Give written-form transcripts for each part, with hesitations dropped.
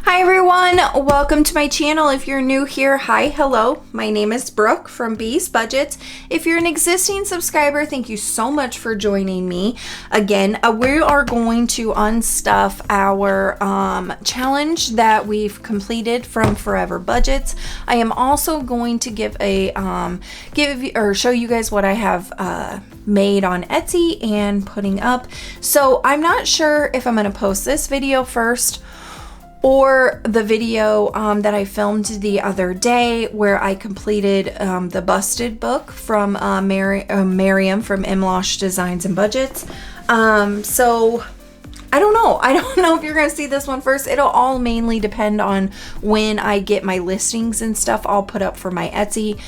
Hi everyone, welcome to my channel. If you're new here, hi, hello. My name is Brooke from Bee's Budgets. If you're an existing subscriber, thank you so much for joining me. Again, we are going to unstuff our challenge that we've completed from Forever Budgets. I am also going to give a show you guys what I have made on Etsy and putting up. So I'm not sure if I'm going to post this video first or the video that I filmed the other day where I completed the busted book from Miriam from Imlosh Designs and Budgets. So I don't know. I don't know if you're going to see this one first. It'll all mainly depend on when I get my listings and stuff I'll put up for my Etsy,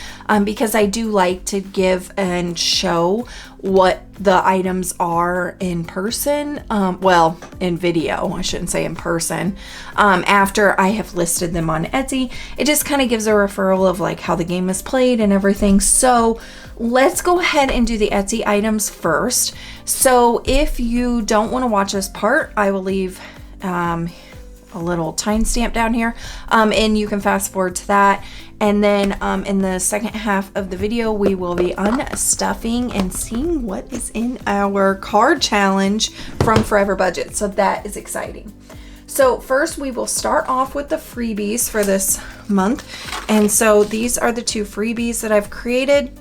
because I do like to give and show what the items are in person. Well, in video, I shouldn't say in person. After I have listed them on Etsy, it just kind of gives a referral of like how the game is played and everything. So let's go ahead and do the Etsy items first. So if you don't want to watch this part, I will leave a little timestamp down here, and you can fast forward to that. And then in the second half of the video, we will be unstuffing and seeing what is in our card challenge from Forever Budget. So that is exciting. So first we will start off with the freebies for this month. And so these are the two freebies that I've created.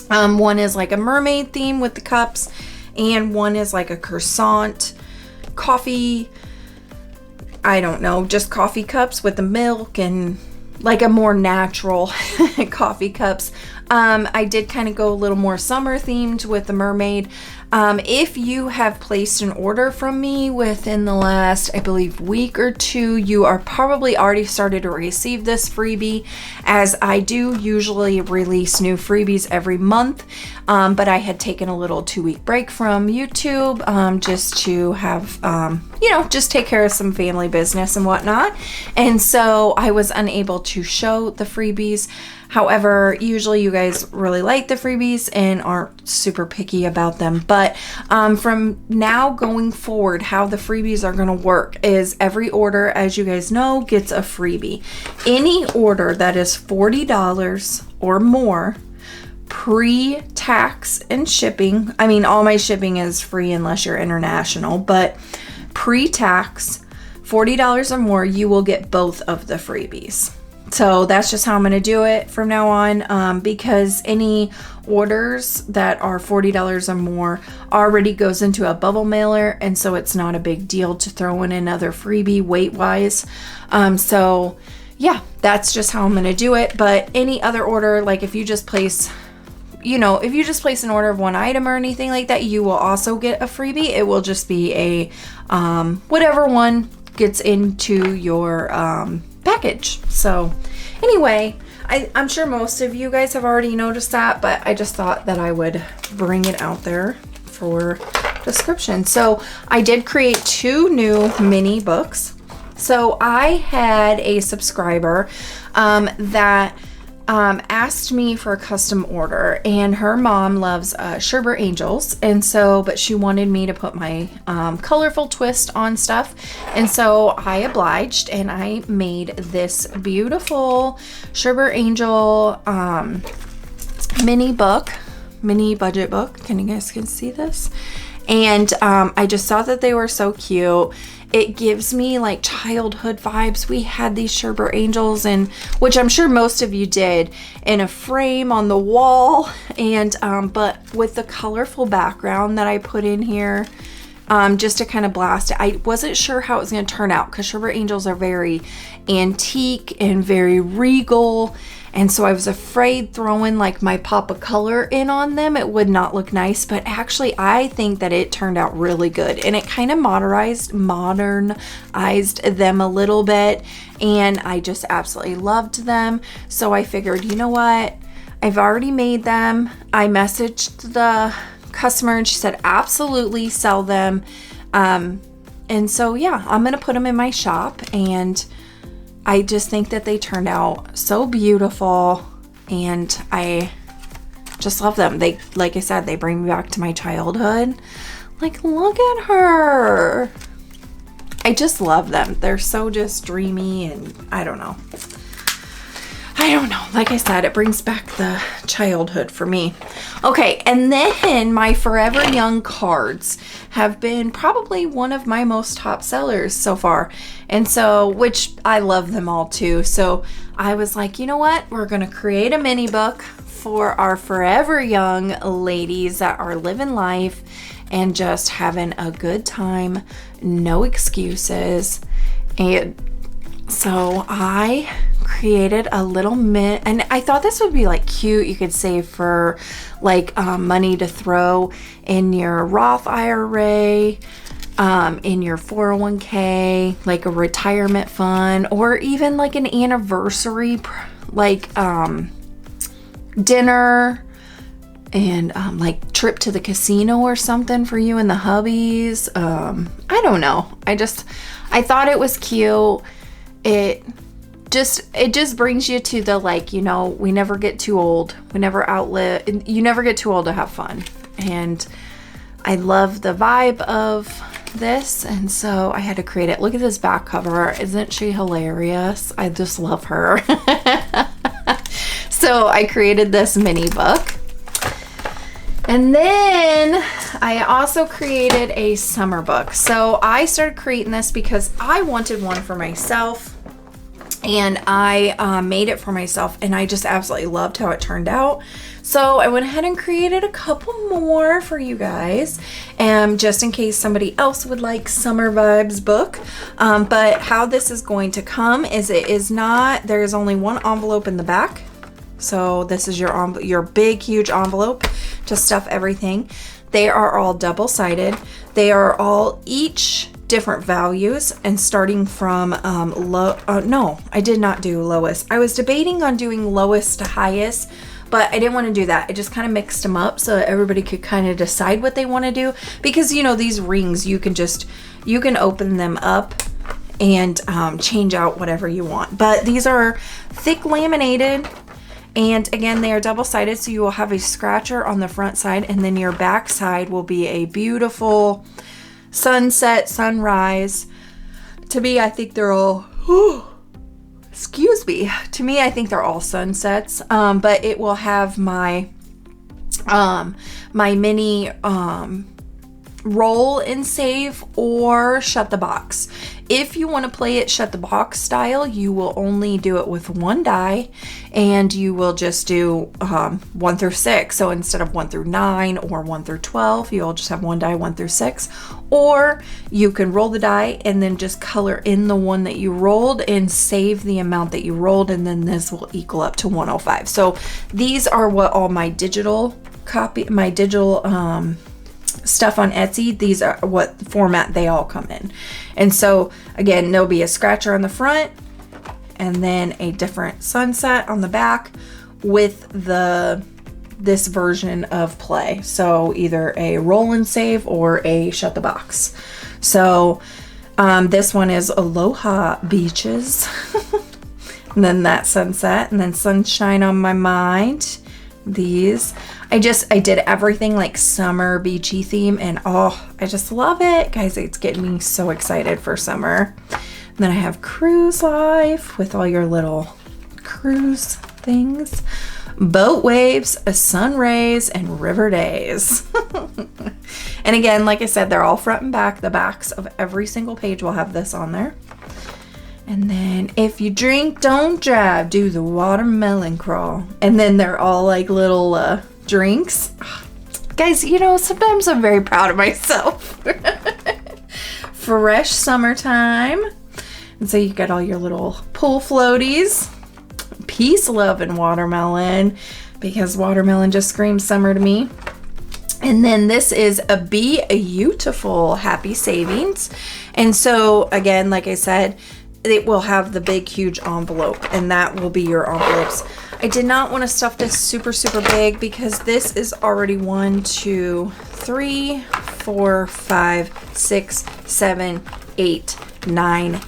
One is like a mermaid theme with the cups, and one is like a croissant coffee, I don't know, just coffee cups with the milk and like a more natural coffee cups. I did kind of go a little more summer themed with the mermaid. If you have placed an order from me within the last, I believe, week or two, you are probably already started to receive this freebie, as I do usually release new freebies every month. But I had taken a little 2-week break from YouTube, just to have, just take care of some family business and whatnot. And so I was unable to show the freebies. However, usually you guys really like the freebies and aren't super picky about them. But from now going forward, how the freebies are going to work is every order, as you guys know, gets a freebie. Any order that is $40 or more, pre-tax and shipping, I mean, all my shipping is free unless you're international, but pre-tax, $40 or more, you will get both of the freebies. So that's just how I'm going to do it from now on, because any orders that are $40 or more already goes into a bubble mailer, and so it's not a big deal to throw in another freebie weight-wise. So yeah, that's just how I'm going to do it. But any other order, like if you just place, if you just place an order of one item or anything like that, you will also get a freebie. It will just be a whatever one gets into your package. So anyway, I'm sure most of you guys have already noticed that, but I just thought that I would bring it out there for description. So I did create 2 new mini books. So I had a subscriber that asked me for a custom order, and her mom loves Sherbet Angels, and so but she wanted me to put my colorful twist on stuff, and so I obliged and I made this beautiful Sherbet Angel mini budget book. Can you guys see this? And I just thought that they were so cute. It gives me like childhood vibes. We had these Sherbet Angels, and which I'm sure most of you did, in a frame on the wall, and but with the colorful background that I put in here, just to kind of blast it. I wasn't sure how it was going to turn out because Sherbet Angels are very antique and very regal. And so I was afraid throwing like my pop of color in on them, it would not look nice. But actually, I think that it turned out really good. And it kind of modernized them a little bit. And I just absolutely loved them. So I figured, you know what? I've already made them. I messaged the customer and she said, absolutely, sell them. And so, yeah, I'm going to put them in my shop. And I just think that they turned out so beautiful, and I just love them. They, like I said, they bring me back to my childhood. Like, look at her. I just love them. They're so just dreamy, and I don't know. Like I said, it brings back the childhood for me. Okay, and then my Forever Young cards have been probably one of my most top sellers so far. And so, which I love them all too. So I was like, you know what? We're going to create a mini book for our Forever Young ladies that are living life and just having a good time. No excuses. And so I created a little and I thought this would be like cute. You could save for like money to throw in your Roth IRA, in your 401k, like a retirement fund, or even like an anniversary like dinner and like trip to the casino or something for you and the hubbies. I don't know. I thought it was cute. It just brings you to the, like, you know, we never get too old. You never get too old to have fun. And I love the vibe of this. And so I had to create it. Look at this back cover. Isn't she hilarious? I just love her. So I created this mini book. And then I also created a summer book. So I started creating this because I wanted one for myself. And I made it for myself, and I just absolutely loved how it turned out. So I went ahead and created a couple more for you guys, just in case somebody else would like Summer Vibes book. But how this is going to come is there is only one envelope in the back. So this is your big, huge envelope to stuff everything. They are all double-sided. They are all each different values, and starting from no, I did not do lowest. I was debating on doing lowest to highest, but I didn't want to do that. I just kind of mixed them up so that everybody could kind of decide what they want to do, because you know, these rings, you can open them up and change out whatever you want. But these are thick laminated, and again, they are double-sided, so you will have a scratcher on the front side, and then your back side will be a beautiful sunset, sunrise. To me, I think they're all, excuse me. To me, I think they're all sunsets. But it will have my mini roll and save or shut the box. If you want to play it shut the box style, you will only do it with one die, and you will just do 1 through 6. So instead of 1 through 9 or 1 through 12, you'll just have one die 1 through 6. Or you can roll the die and then just color in the one that you rolled and save the amount that you rolled, and then this will equal up to 105. So these are what all my digital stuff on Etsy, these are what format they all come in. And so again, there'll be a scratcher on the front and then a different sunset on the back with this version of play. So either a roll and save or a shut the box. So this one is Aloha Beaches. And then that sunset, and then sunshine on my mind. These I did everything like summer beachy theme, and I just love it, guys. It's getting me so excited for summer. And then I have cruise life with all your little cruise things, boat waves, sun rays, and river days. And again, like I said, they're all front and back. The backs of every single page will have this on there. And then if you drink, don't drive, do the watermelon crawl. And then they're all like little drinks. Guys, you know, sometimes I'm very proud of myself. Fresh summertime. And so you got all your little pool floaties. Peace, love, and watermelon, because watermelon just screams summer to me. And then this is a beautiful happy savings. And so again, like I said, it will have the big huge envelope, and that will be your envelopes. I did not want to stuff this super big, because this is already 1, 2, 3, 4, 5, 6, 7, 8, 9,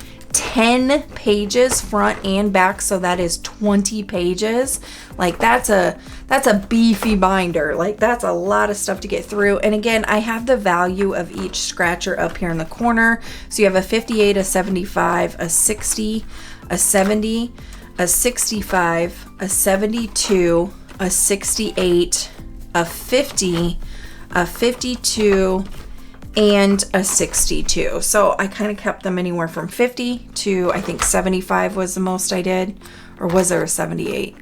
10 pages front and back, so that is 20 pages. Like that's a beefy binder. Like that's a lot of stuff to get through. And again, I have the value of each scratcher up here in the corner. So you have a 58, a 75, a 60, a 70, a 65, a 72, a 68, a 50, a 52, and a 62. So I kind of kept them anywhere from 50 to, I think 75 was the most I did. Or was there a 78?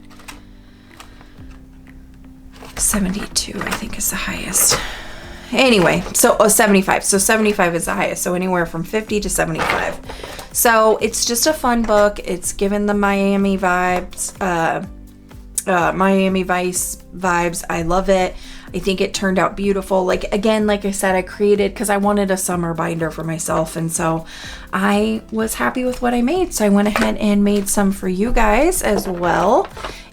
72 I think is the highest. Anyway, so 75. So 75 is the highest. So anywhere from 50 to 75. So it's just a fun book. It's given the Miami vibes, Miami Vice vibes. I love it. I think it turned out beautiful. Like, again, like I said, I created because I wanted a summer binder for myself. And so I was happy with what I made. So I went ahead and made some for you guys as well.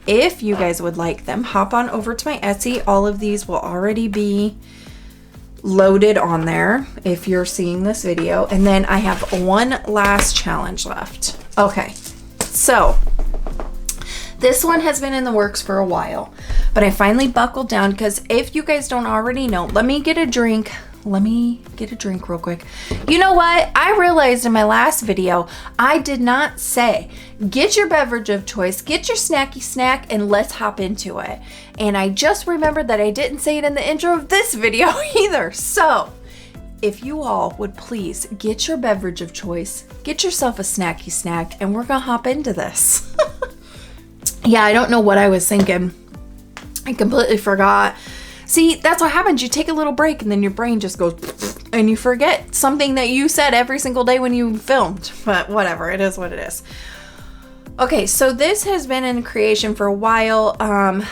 If you guys would like them, hop on over to my Etsy. All of these will already be loaded on there if you're seeing this video. And then I have one last challenge left. Okay, so this one has been in the works for a while, but I finally buckled down because if you guys don't already know, let me get a drink real quick. You know what? I realized in my last video, I did not say, get your beverage of choice, get your snacky snack, and let's hop into it. And I just remembered that I didn't say it in the intro of this video either. So if you all would please get your beverage of choice, get yourself a snacky snack, and we're gonna hop into this. Yeah, I don't know what I was thinking. I completely forgot. See, that's what happens. You take a little break and then your brain just goes and you forget something that you said every single day when you filmed. But whatever, it is what it is. Okay, so this has been in creation for a while.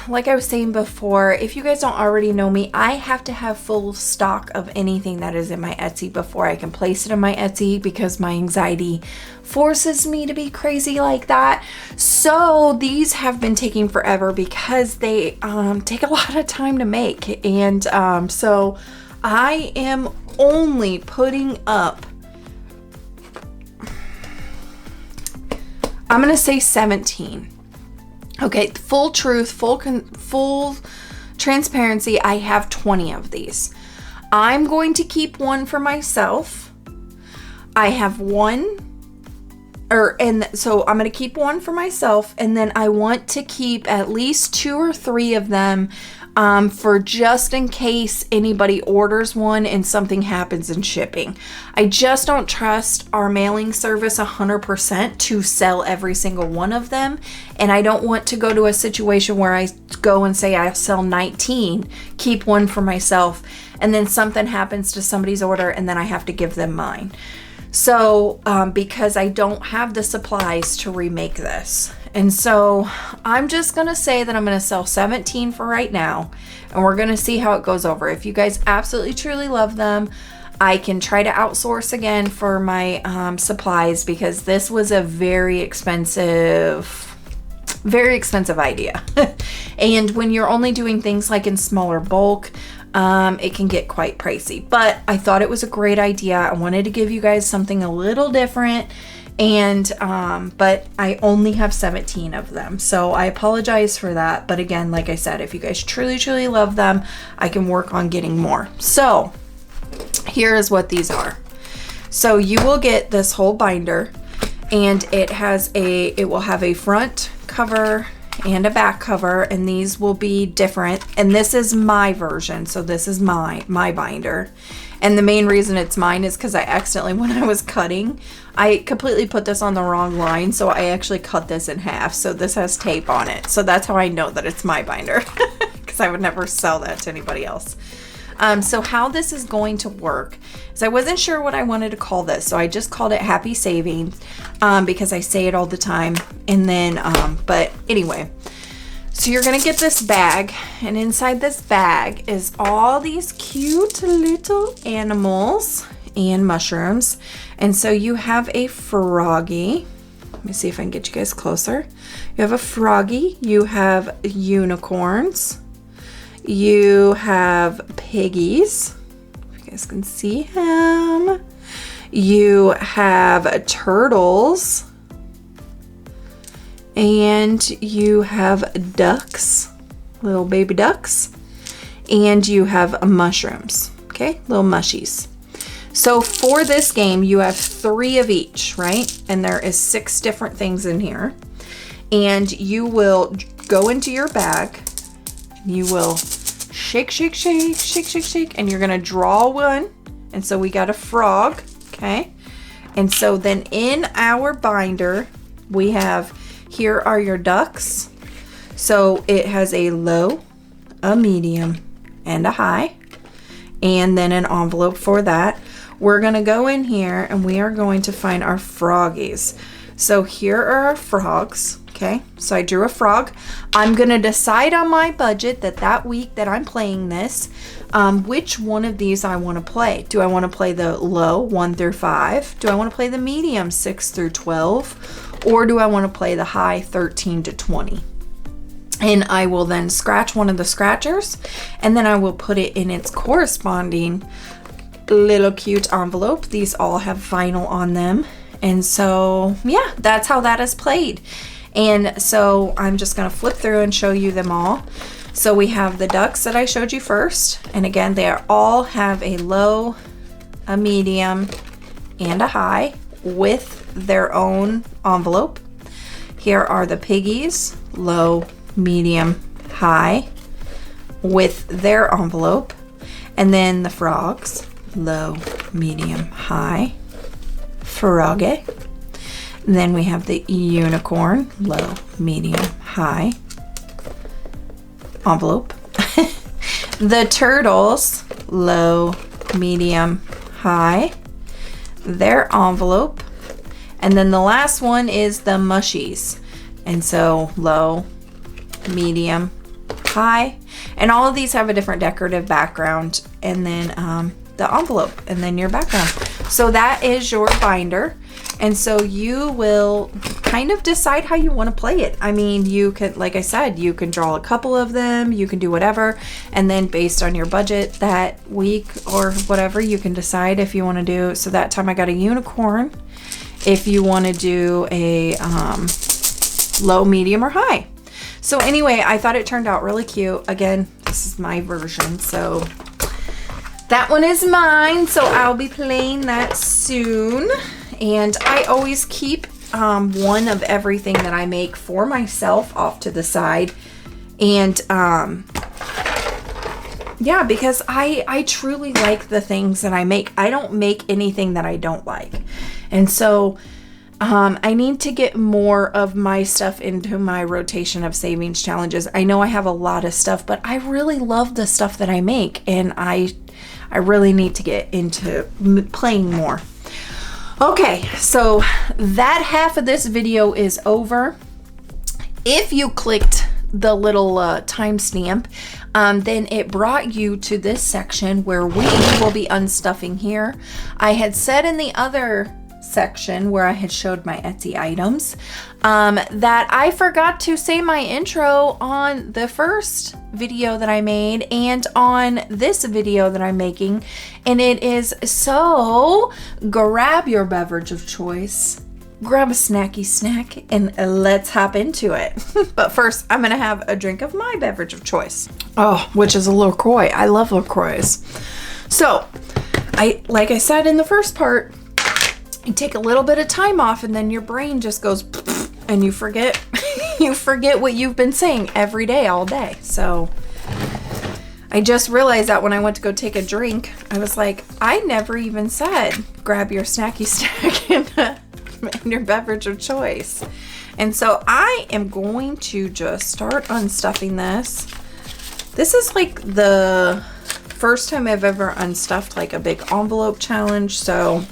Like I was saying before, if you guys don't already know me, I have to have full stock of anything that is in my Etsy before I can place it in my Etsy because my anxiety forces me to be crazy like that. So these have been taking forever because they take a lot of time to make. And so I am only putting up, I'm gonna say 17. Okay, full truth, full transparency, I have 20 of these. I'm going to keep one for myself. I have one, so I'm gonna keep one for myself, and then I want to keep at least 2 or 3 of them for just in case anybody orders one and something happens in shipping. I just don't trust our mailing service 100% to sell every single one of them. And I don't want to go to a situation where I go and say I sell 19, keep one for myself, and then something happens to somebody's order and then I have to give them mine. So because I don't have the supplies to remake this. And so I'm just going to say that I'm going to sell 17 for right now, and we're going to see how it goes over. If you guys absolutely truly love them, I can try to outsource again for my supplies, because this was a very expensive idea. And when you're only doing things like in smaller bulk, it can get quite pricey. But I thought it was a great idea. I wanted to give you guys something a little different. And but I only have 17 of them, so I apologize for that. But again, like I said, if you guys truly love them, I can work on getting more. So here is what these are. So you will get this whole binder, and it will have a front cover and a back cover, and these will be different. And this is my version, so this is my binder. And the main reason it's mine is because I accidentally, when I was cutting, I completely put this on the wrong line, so I actually cut this in half. So this has tape on it. So that's how I know that it's my binder, because I would never sell that to anybody else. So how this is going to work is I wasn't sure what I wanted to call this, so I just called it Happy Savings, because I say it all the time. And then, but anyway, so you're gonna get this bag, and inside this bag is all these cute little animals and mushrooms. And so you have a froggy. Let me see if I can get you guys closer. You have a froggy, you have unicorns, you have piggies, if you guys can see him. You have turtles. And you have ducks, little baby ducks. And you have mushrooms, okay? Little mushies. So for this game, you have 3 of each, right? And there is 6 different things in here. And you will go into your bag. You will shake, shake, shake, shake, shake, shake. And you're gonna draw one. And so we got a frog, okay? And so then in our binder, we have, here are your ducks. So it has a low, a medium, and a high. And then an envelope for that. We're gonna go in here and we are going to find our froggies. So here are our frogs. Okay, so I drew a frog. I'm gonna decide on my budget that week that I'm playing this, which one of these I want to play. Do I want to play the low 1 through 5? Do I want to play the medium 6 through 12? Or do I want to play the high 13 to 20? And I will then scratch one of the scratchers, and then I will put it in its corresponding little cute envelope. These all have vinyl on them. And so, yeah, that's how that is played. And so I'm just going to flip through and show you them all. So we have the ducks that I showed you first. And again, they all have a low, a medium, and a high with their own envelope. Here are the piggies, low, medium, high, with their envelope. And then the frogs, low, medium, high, froggy. Then we have the unicorn, low, medium, high, envelope. The turtles, low, medium, high, their envelope. And then the last one is the mushies. And so low, medium, high. And all of these have a different decorative background. And then the envelope, and then your background. So that is your binder. And so you will kind of decide how you want to play it. I mean, you can, like I said, you can draw a couple of them, you can do whatever, and then based on your budget that week or whatever, you can decide if you want to do. So that time I got a unicorn. If you want to do a low, medium, or high. So anyway, I thought it turned out really cute. Again, this is my version, so that one is mine. So I'll be playing that soon. And I always keep one of everything that I make for myself off to the side. And yeah, because I truly like the things that I make. I don't make anything that I don't like. And so I need to get more of my stuff into my rotation of savings challenges. I know I have a lot of stuff, but I really love the stuff that I make. And I really need to get into playing more. Okay, so that half of this video is over. If you clicked the little timestamp, then it brought you to this section where we will be unstuffing here. I had said in the other section where I had showed my Etsy items that I forgot to say my intro on the first video that I made and on this video that I'm making, and it is so grab your beverage of choice, grab a snacky snack, and let's hop into it. But first I'm gonna have a drink of my beverage of choice, which is a LaCroix. I love LaCroix. So like I said in the first part, you take a little bit of time off and then your brain just goes and you forget what you've been saying every day, all day. So I just realized that when I went to go take a drink, I was like, I never even said grab your snacky snack and your beverage of choice. And so I am going to just start unstuffing this. This is like the first time I've ever unstuffed like a big envelope challenge. So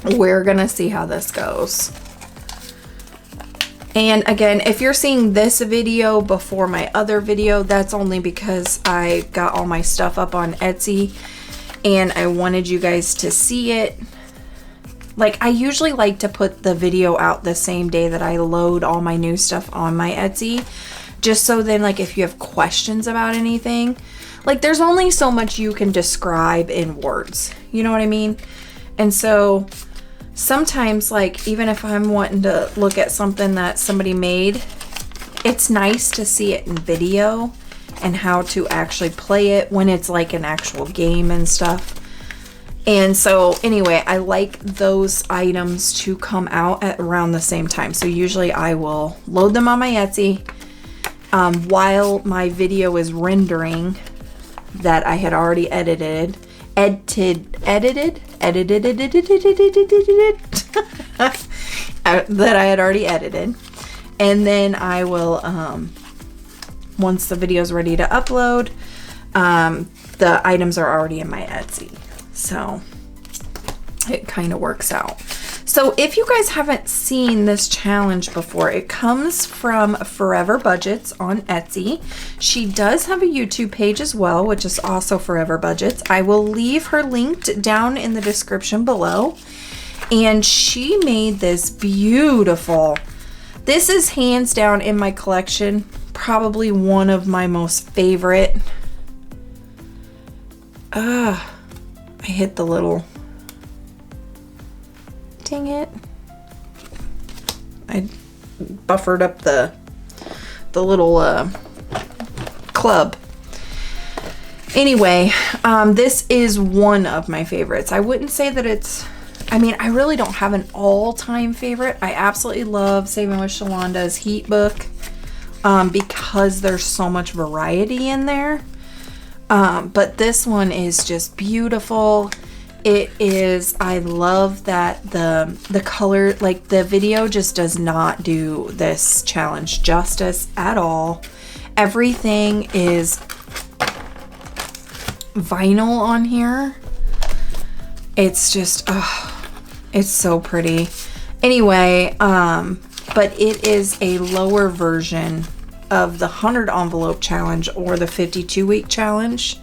we're gonna see how this goes. And again, if you're seeing this video before my other video, that's only because I got all my stuff up on Etsy and I wanted you guys to see it. Like, I usually like to put the video out the same day that I load all my new stuff on my Etsy, just so then, like, if you have questions about anything, like, there's only so much you can describe in words, you know what I mean? And so sometimes, like, even if I'm wanting to look at something that somebody made, it's nice to see it in video and how to actually play it when it's like an actual game and stuff. And so anyway, I like those items to come out at around the same time. So usually I will load them on my Etsy while my video is rendering that I had already edited that I had already edited. And then I will, once the video is ready to upload, the items are already in my Etsy. So it kind of works out. So if you guys haven't seen this challenge before, it comes from Forever Budgets on Etsy. She does have a YouTube page as well, which is also Forever Budgets. I will leave her linked down in the description below. And she made this beautiful, this is hands down in my collection, probably one of my most favorite. I hit the little, dang it. I buffered up the little club. Anyway, this is one of my favorites. I wouldn't say that it's, I mean, I really don't have an all-time favorite. I absolutely love Saving with Shawanda's Heat Book because there's so much variety in there. But this one is just beautiful. It is, I love that the color, like the video just does not do this challenge justice at all. Everything is vinyl on here. It's just, it's so pretty. Anyway, but it is a lower version of the 100 envelope challenge or the 52-week challenge,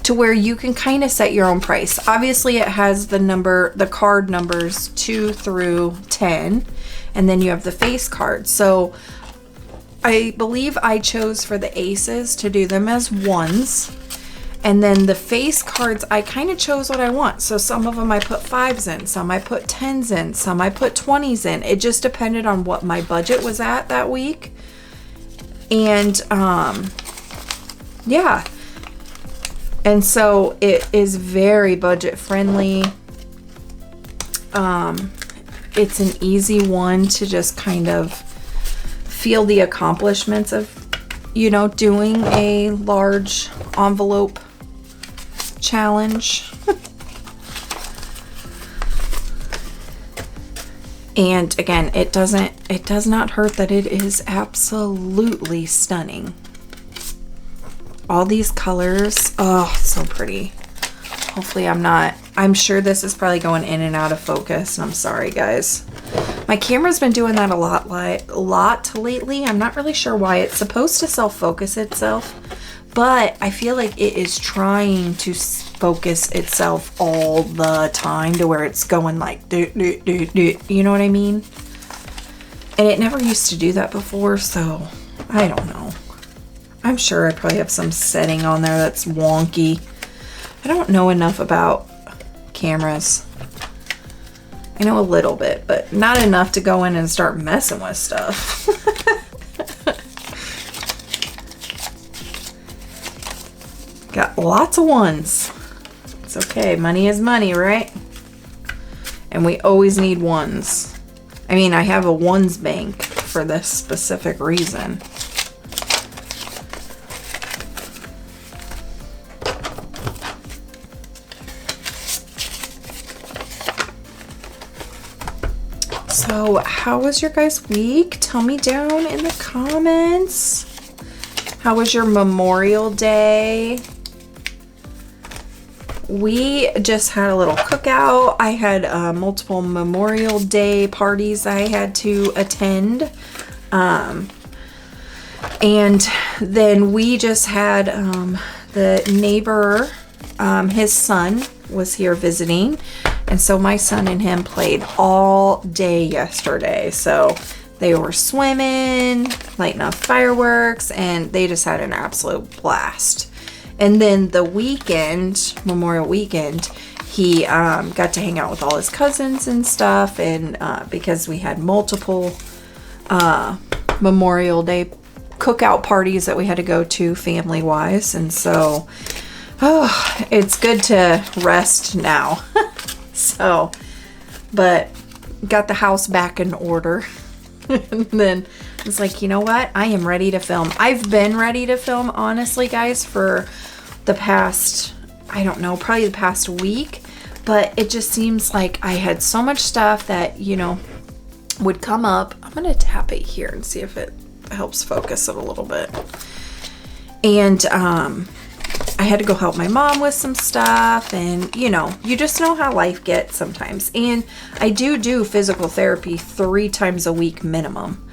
to where you can kind of set your own price. Obviously it has the card numbers 2 through 10, and then you have the face cards. So I believe I chose for the aces to do them as ones, and then the face cards I kind of chose what I want. So some of them I put 5s in, some I put 10s in, some I put 20s in. It just depended on what my budget was at that week. And yeah, and so it is very budget friendly. It's an easy one to just kind of feel the accomplishments of, you know, doing a large envelope challenge. And again, it does not hurt that it is absolutely stunning. All these colors, oh, so pretty. Hopefully I'm sure this is probably going in and out of focus, and I'm sorry guys. My camera's been doing that a lot lately. I'm not really sure why. It's supposed to self-focus itself, but I feel like it is trying to focus itself all the time to where it's going like, do, you know what I mean? And it never used to do that before, so I don't know. I'm sure I probably have some setting on there that's wonky. I don't know enough about cameras. I know a little bit, but not enough to go in and start messing with stuff. Got lots of ones. It's okay. Money is money, right? And we always need ones. I mean, I have a ones bank for this specific reason. So, how was your guys' week? Tell me down in the comments. How was your Memorial Day? We just had a little cookout. I had multiple Memorial Day parties I had to attend. And then we just had the neighbor, his son was here visiting. And so my son and him played all day yesterday. So they were swimming, lighting off fireworks, and they just had an absolute blast. And then the weekend, Memorial Weekend, he got to hang out with all his cousins and stuff, and because we had multiple Memorial Day cookout parties that we had to go to family wise, and so it's good to rest now. So, but got the house back in order. And then it's like, you know what? I am ready to film. I've been ready to film, honestly, guys, for the past, I don't know, probably the past week. But it just seems like I had so much stuff that, you know, would come up. I'm going to tap it here and see if it helps focus it a little bit. And I had to go help my mom with some stuff, and you know, you just know how life gets sometimes. And I do physical therapy 3 times a week minimum.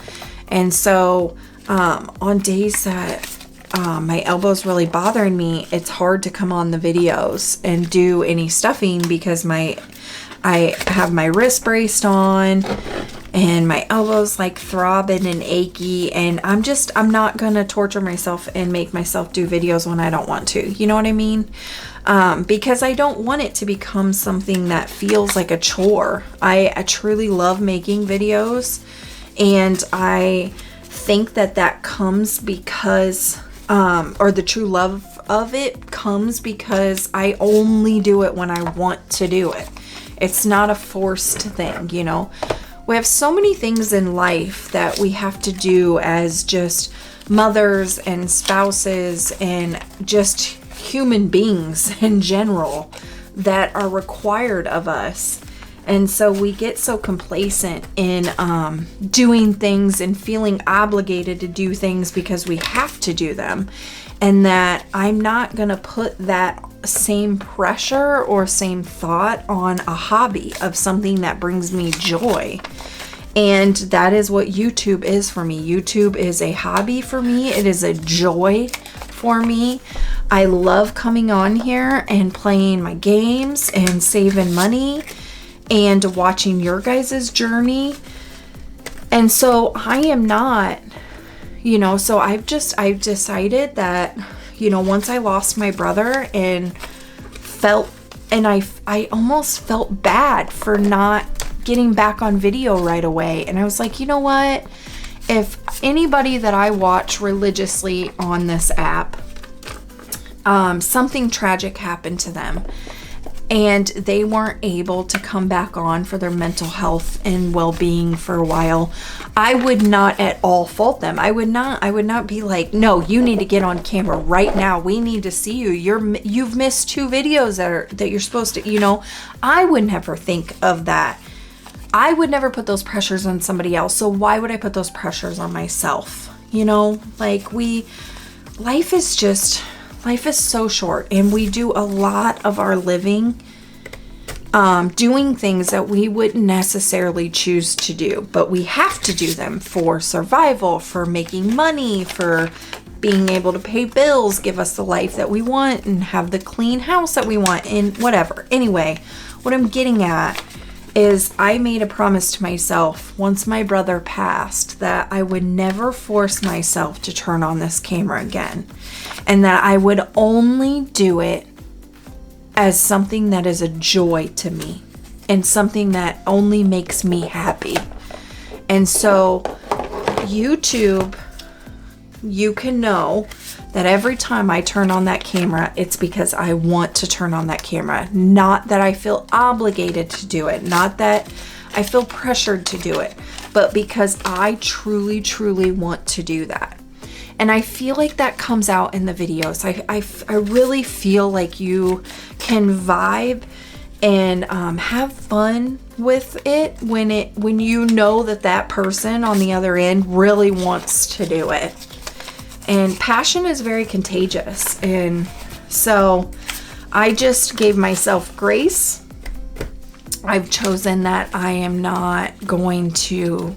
And so on days that my elbow's really bothering me, it's hard to come on the videos and do any stuffing because I have my wrist braced on and my elbow's like throbbing and achy, and I'm not gonna torture myself and make myself do videos when I don't want to, you know what I mean? Because I don't want it to become something that feels like a chore. I truly love making videos, and I think that comes because or the true love of it comes because I only do it when I want to do it. It's not a forced thing, you know. We have so many things in life that we have to do as just mothers and spouses and just human beings in general that are required of us. And so we get so complacent in doing things and feeling obligated to do things because we have to do them. And that I'm not going to put that same pressure or same thought on a hobby of something that brings me joy. And that is what YouTube is for me. YouTube is a hobby for me. It is a joy for me. I love coming on here and playing my games and saving money and watching your guys' journey. And so I am not, you know, so I've decided that, you know, once I lost my brother and I almost felt bad for not getting back on video right away. And I was like, you know what? If anybody that I watch religiously on this app, something tragic happened to them and they weren't able to come back on for their mental health and well-being for a while, I would not at all fault them. I would not be like, no, you need to get on camera right now. We need to see you. You've missed 2 videos that you're supposed to, you know. I would never think of that. I would never put those pressures on somebody else. So why would I put those pressures on myself? You know, like life is so short, and we do a lot of our living doing things that we wouldn't necessarily choose to do, but we have to do them for survival, for making money, for being able to pay bills, give us the life that we want, and have the clean house that we want, and whatever. Anyway, what I'm getting at is I made a promise to myself once my brother passed that I would never force myself to turn on this camera again, and that I would only do it as something that is a joy to me and something that only makes me happy. And so YouTube, you can know that every time I turn on that camera, it's because I want to turn on that camera. Not that I feel obligated to do it. Not that I feel pressured to do it. But because I truly, truly want to do that. And I feel like that comes out in the videos. I really feel like you can vibe and have fun with it when you know that person on the other end really wants to do it. And passion is very contagious. And so I just gave myself grace. I've chosen that I am not going to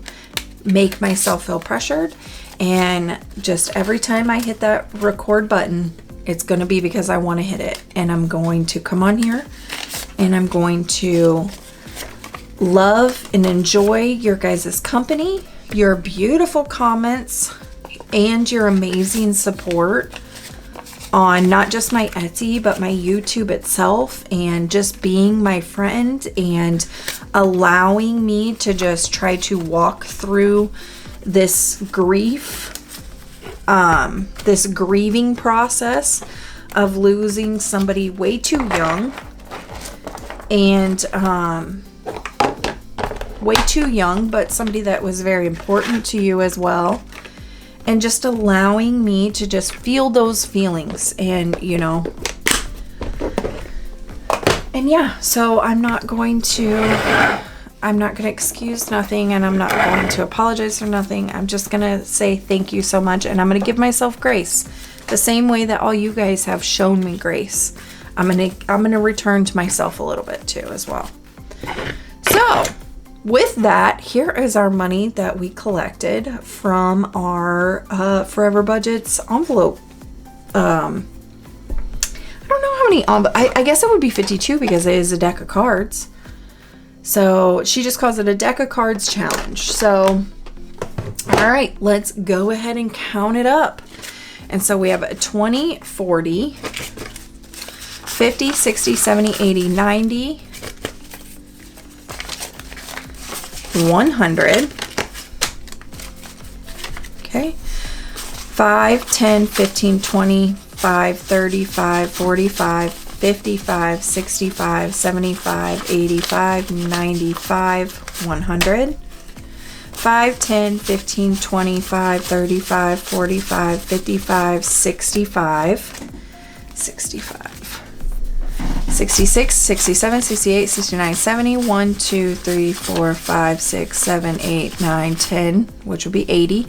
make myself feel pressured. And just every time I hit that record button, it's going to be because I want to hit it. And I'm going to come on here and I'm going to love and enjoy your guys' company, your beautiful comments, and your amazing support. on not just my Etsy, but my YouTube itself, and just being my friend and allowing me to just try to walk through this grief, this grieving process of losing somebody way too young, and way too young, but somebody that was very important to you as well. And just allowing me to just feel those feelings, and you know, and yeah, so I'm not going to excuse nothing, and I'm not going to apologize for nothing. I'm just gonna say thank you so much, and I'm gonna give myself grace the same way that all you guys have shown me grace. I'm gonna return to myself a little bit too as well. So with that, here is our money that we collected from our Forever Budgets envelope. I don't know how many I guess it would be 52 because it is a deck of cards. So she just calls it a deck of cards challenge. So all right, let's go ahead and count it up. And so we have a 20, 40, 50, 60, 70, 80, 90, 100, okay, 5, 10, 15, 25, 35, 45, 55, 65, 75, 85, 95, 100, 5, 10, 15, 25, 35, 45, 55, 65, 66, 67, 68, 69, 70, 1, 2, 3, 4, 5, 6, 7, 8, 9, 10, which would be 80.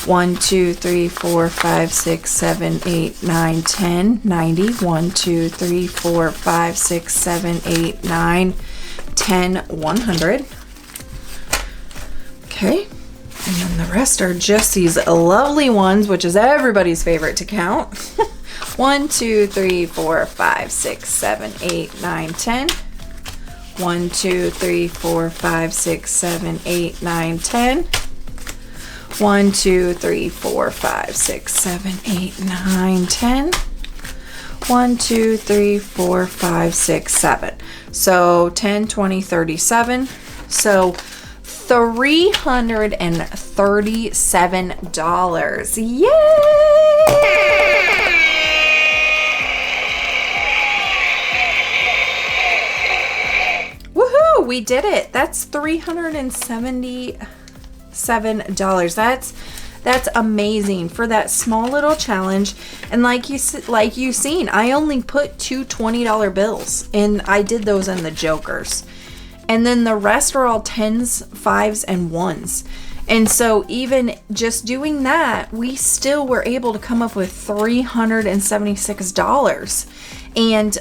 1, 2, 3, 4, 5, 6, 7, 8, 9, 10, 90. 1, 2, 3, 4, 5, 6, 7, 8, 9, 10, 100. Okay. And then the rest are just these lovely ones, which is everybody's favorite to count. 1, 2, 3, 4, 5, 6, 7, 8, 9, 10. 1, 2, 3, 4, 5, 6, 7, 8, 9, 10. 1, 2, 3, 4, 5, 6, 7, 8, 9, 10. 1, 2, 3, 4, 5, 6, 7. So 10, 20, 37. So $337. Yay! We did it. That's $377. That's amazing for that small little challenge. And like you've seen, I only put 2 $20 bills, and I did those in the jokers. And then the rest are all 10s, 5s, and 1s. And so even just doing that, we still were able to come up with $376. And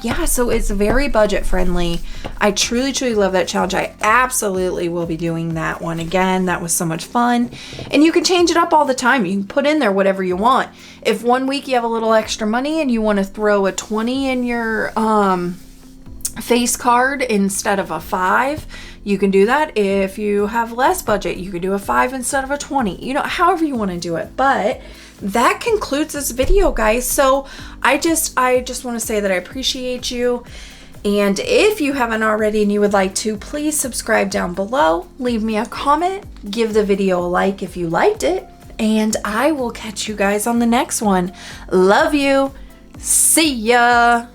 yeah, so it's very budget friendly. I truly, truly love that challenge. I absolutely will be doing that one again. That was so much fun. And you can change it up all the time. You can put in there whatever you want. If one week you have a little extra money and you want to throw a 20 in your face card instead of a 5, you can do that. If you have less budget, you can do a 5 instead of a 20. You know, however you want to do it. But that concludes this video, guys. So I just want to say that I appreciate you. And if you haven't already and you would like to, please subscribe down below. Leave me a comment. Give the video a like if you liked it. And I will catch you guys on the next one. Love you. See ya.